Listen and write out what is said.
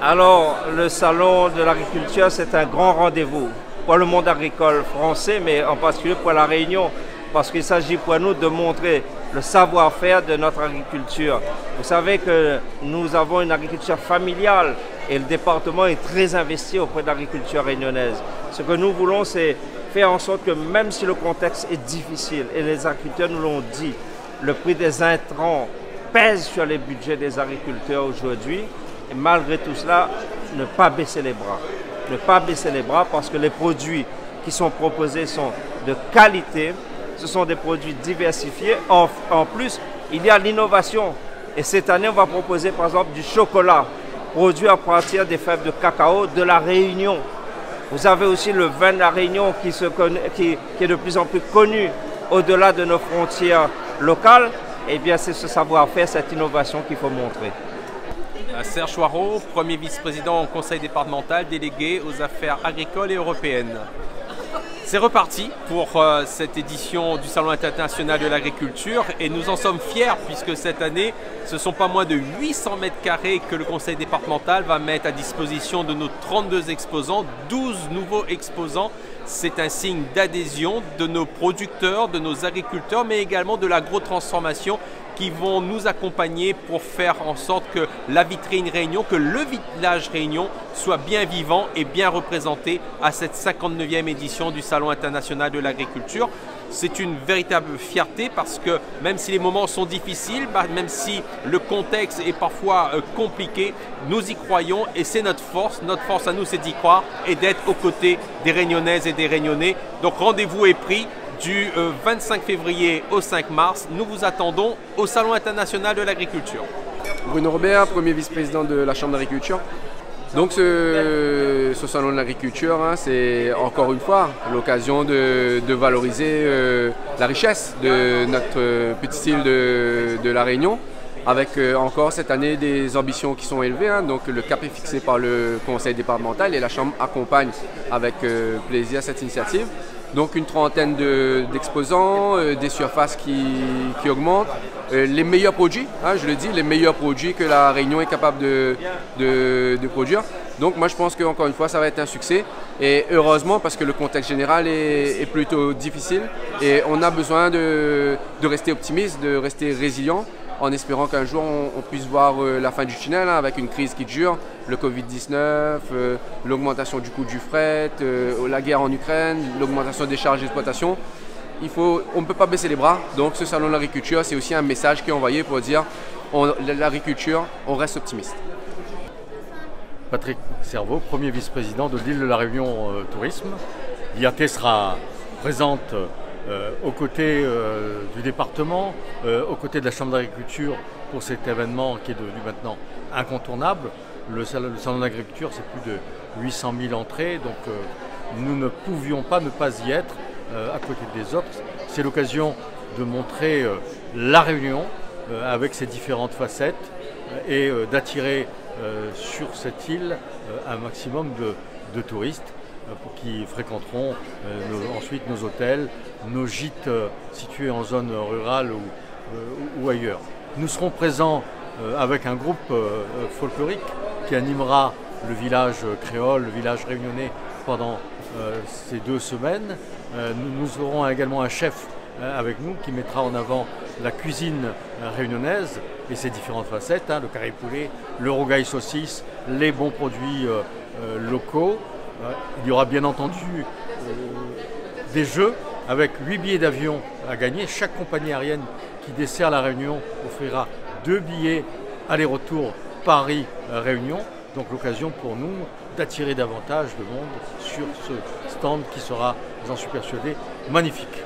Alors, le salon de l'agriculture, c'est un grand rendez-vous pour le monde agricole français, mais en particulier pour la Réunion, parce qu'il s'agit pour nous de montrer le savoir-faire de notre agriculture. Vous savez que nous avons une agriculture familiale et le département est très investi auprès de l'agriculture réunionnaise. Ce que nous voulons, c'est faire en sorte que même si le contexte est difficile, et les agriculteurs nous l'ont dit, le prix des intrants pèse sur les budgets des agriculteurs aujourd'hui, et malgré tout cela, ne pas baisser les bras. Ne pas baisser les bras parce que les produits qui sont proposés sont de qualité, ce sont des produits diversifiés. En plus, il y a l'innovation. Et cette année, on va proposer par exemple du chocolat produit à partir des fèves de cacao de la Réunion. Vous avez aussi le vin de la Réunion qui est de plus en plus connu au-delà de nos frontières locales. Eh bien, c'est ce savoir-faire, cette innovation qu'il faut montrer. Serge Chouareau, premier vice-président au conseil départemental délégué aux affaires agricoles et européennes. C'est reparti pour cette édition du Salon international de l'agriculture et nous en sommes fiers puisque cette année, ce ne sont pas moins de 800 mètres carrés que le conseil départemental va mettre à disposition de nos 32 exposants, 12 nouveaux exposants. C'est un signe d'adhésion de nos producteurs, de nos agriculteurs, mais également de l'agro-transformation qui vont nous accompagner pour faire en sorte que la vitrine Réunion, que le village Réunion soit bien vivant et bien représenté à cette 59e édition du Salon international de l'agriculture. C'est une véritable fierté parce que même si les moments sont difficiles, même si le contexte est parfois compliqué, nous y croyons et c'est notre force. Notre force à nous, c'est d'y croire et d'être aux côtés des Réunionnaises et des Réunionnais. Donc rendez-vous est pris. Du 25 février au 5 mars, nous vous attendons au Salon international de l'agriculture. Bruno Robert, premier vice-président de la Chambre d'agriculture. Donc ce Salon de l'agriculture, c'est encore une fois l'occasion de valoriser la richesse de notre petite île de la Réunion, avec encore cette année des ambitions qui sont élevées. Donc le cap est fixé par le conseil départemental et la Chambre accompagne avec plaisir cette initiative. Donc une trentaine d'exposants, des surfaces qui augmentent, les meilleurs produits, je le dis, les meilleurs produits que la Réunion est capable de produire. Donc moi je pense qu'encore une fois ça va être un succès et heureusement parce que le contexte général est plutôt difficile et on a besoin de rester optimiste, de rester résilient en espérant qu'un jour on puisse voir la fin du tunnel avec une crise qui dure, le Covid-19, l'augmentation du coût du fret, la guerre en Ukraine, l'augmentation des charges d'exploitation. On ne peut pas baisser les bras, donc ce salon de l'agriculture c'est aussi un message qui est envoyé pour dire l'agriculture, on reste optimiste. Patrick Cerveau, premier vice-président de l'île de la Réunion Tourisme. L'IAT sera présente aux côtés du département, aux côtés de la Chambre d'agriculture pour cet événement qui est devenu maintenant incontournable. Le salon d'agriculture, c'est plus de 800 000 entrées, donc nous ne pouvions pas ne pas y être à côté des autres. C'est l'occasion de montrer la Réunion avec ses différentes facettes et d'attirer sur cette île un maximum de touristes qui fréquenteront ensuite nos hôtels, nos gîtes situés en zone rurale ou ailleurs. Nous serons présents avec un groupe folklorique qui animera le village créole, le village réunionnais pendant ces 2 semaines. Nous aurons également un chef avec nous qui mettra en avant la cuisine réunionnaise et ses différentes facettes, le carré poulet, le rogaille saucisse, les bons produits locaux. Il y aura bien entendu des jeux avec 8 billets d'avion à gagner. Chaque compagnie aérienne qui dessert la Réunion offrira 2 billets aller-retour Paris-Réunion. Donc l'occasion pour nous d'attirer davantage de monde sur ce stand qui sera, j'en suis persuadé, magnifique.